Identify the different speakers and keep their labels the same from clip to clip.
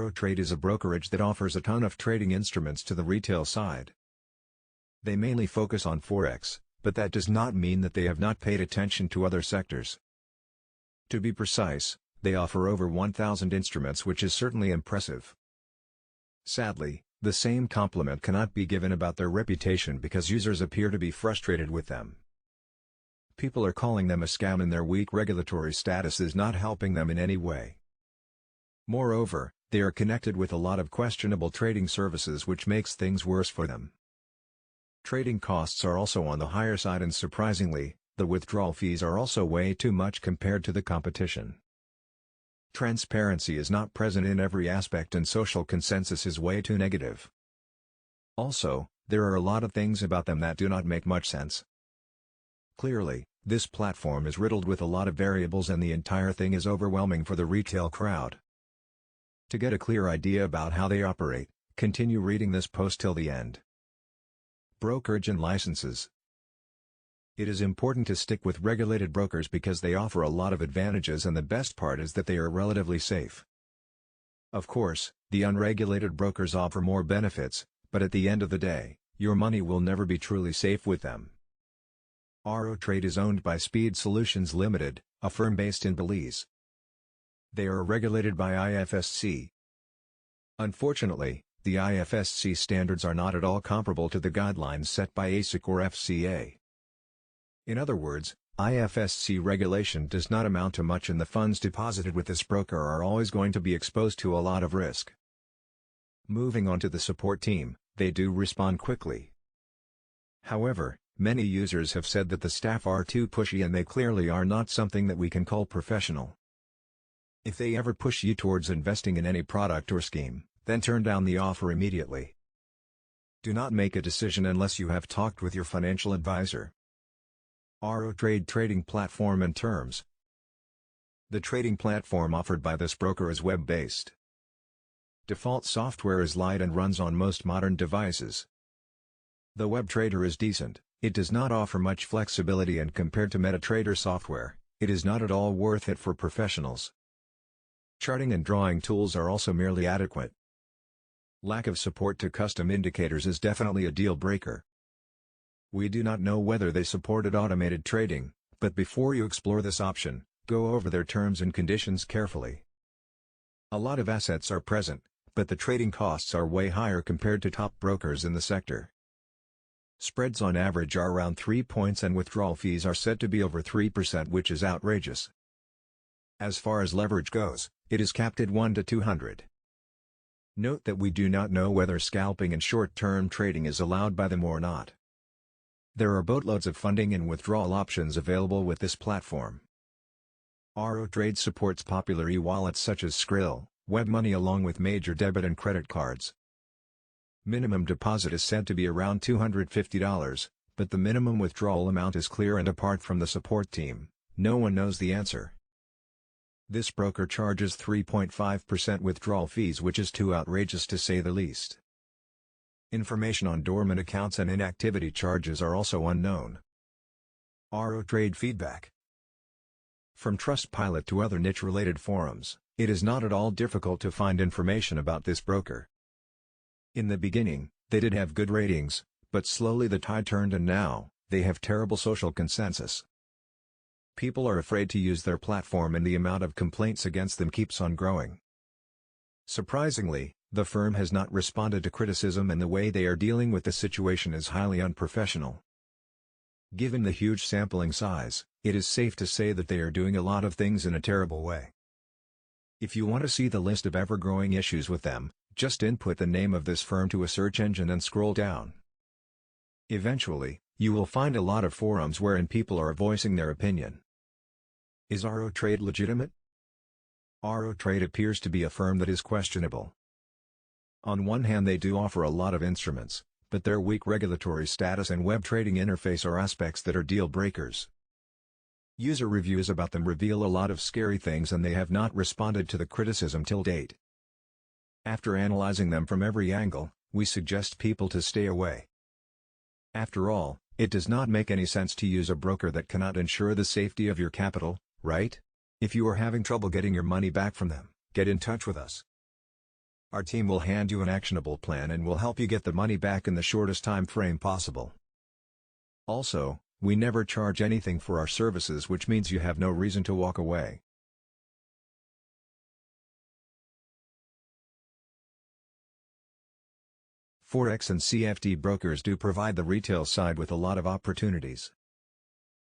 Speaker 1: AroTrade is a brokerage that offers a ton of trading instruments to the retail side. They mainly focus on Forex, but that does not mean that they have not paid attention to other sectors. To be precise, they offer over 1,000 instruments, which is certainly impressive. Sadly, the same compliment cannot be given about their reputation because users appear to be frustrated with them. People are calling them a scam and their weak regulatory status is not helping them in any way. Moreover, they are connected with a lot of questionable trading services, which makes things worse for them. Trading costs are also on the higher side, and surprisingly, the withdrawal fees are also way too much compared to the competition. Transparency is not present in every aspect and social consensus is way too negative. Also, there are a lot of things about them that do not make much sense. Clearly, this platform is riddled with a lot of variables and the entire thing is overwhelming for the retail crowd. To get a clear idea about how they operate, continue reading this post till the end. Brokerage and licenses. It is important to stick with regulated brokers because they offer a lot of advantages, and the best part is that they are relatively safe. Of course, the unregulated brokers offer more benefits, but at the end of the day, your money will never be truly safe with them. AroTrade is owned by Speed Solutions Limited, a firm based in Belize. They are regulated by IFSC. Unfortunately, the IFSC standards are not at all comparable to the guidelines set by ASIC or FCA. In other words, IFSC regulation does not amount to much, and the funds deposited with this broker are always going to be exposed to a lot of risk. Moving on to the support team, they do respond quickly. However, many users have said that the staff are too pushy, and they clearly are not something that we can call professional. If they ever push you towards investing in any product or scheme, then turn down the offer immediately. Do not make a decision unless you have talked with your financial advisor. AroTrade trading platform and terms. The trading platform offered by this broker is web-based. Default software is light and runs on most modern devices. The WebTrader is decent. It does not offer much flexibility, and compared to MetaTrader software, it is not at all worth it for professionals. Charting and drawing tools are also merely adequate. Lack of support to custom indicators is definitely a deal breaker. We do not know whether they supported automated trading, but before you explore this option, go over their terms and conditions carefully. A lot of assets are present, but the trading costs are way higher compared to top brokers in the sector. Spreads on average are around 3 points and withdrawal fees are said to be over 3%, which is outrageous. As far as leverage goes, it is capped at 1 to 200. Note that we do not know whether scalping and short-term trading is allowed by them or not. There are boatloads of funding and withdrawal options available with this platform. AroTrade supports popular e-wallets such as Skrill, WebMoney, along with major debit and credit cards. Minimum deposit is said to be around $250, but the minimum withdrawal amount is clear, and apart from the support team, no one knows the answer. This broker charges 3.5% withdrawal fees, which is too outrageous to say the least. Information on dormant accounts and inactivity charges are also unknown. AroTrade feedback. From Trustpilot to other niche-related forums, it is not at all difficult to find information about this broker. In the beginning, they did have good ratings, but slowly the tide turned and now, they have terrible social consensus. People are afraid to use their platform and the amount of complaints against them keeps on growing. Surprisingly, the firm has not responded to criticism, and the way they are dealing with the situation is highly unprofessional. Given the huge sampling size, it is safe to say that they are doing a lot of things in a terrible way. If you want to see the list of ever-growing issues with them, just input the name of this firm to a search engine and scroll down. Eventually, you will find a lot of forums wherein people are voicing their opinion. Is Aro Trade legitimate? Aro Trade appears to be a firm that is questionable. On one hand, they do offer a lot of instruments, but their weak regulatory status and web trading interface are aspects that are deal breakers. User reviews about them reveal a lot of scary things, and they have not responded to the criticism till date. After analyzing them from every angle, we suggest people to stay away. After all, it does not make any sense to use a broker that cannot ensure the safety of your capital, right? If you are having trouble getting your money back from them, get in touch with us. Our team will hand you an actionable plan and will help you get the money back in the shortest time frame possible. Also, we never charge anything for our services, which means you have no reason to walk away. Forex and CFD brokers do provide the retail side with a lot of opportunities.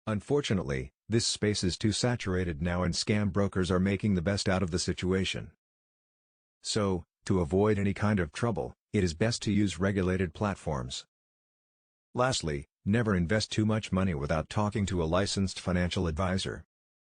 Speaker 1: Unfortunately, this space is too saturated now and scam brokers are making the best out of the situation. So, to avoid any kind of trouble, it is best to use regulated platforms. Lastly, never invest too much money without talking to a licensed financial advisor.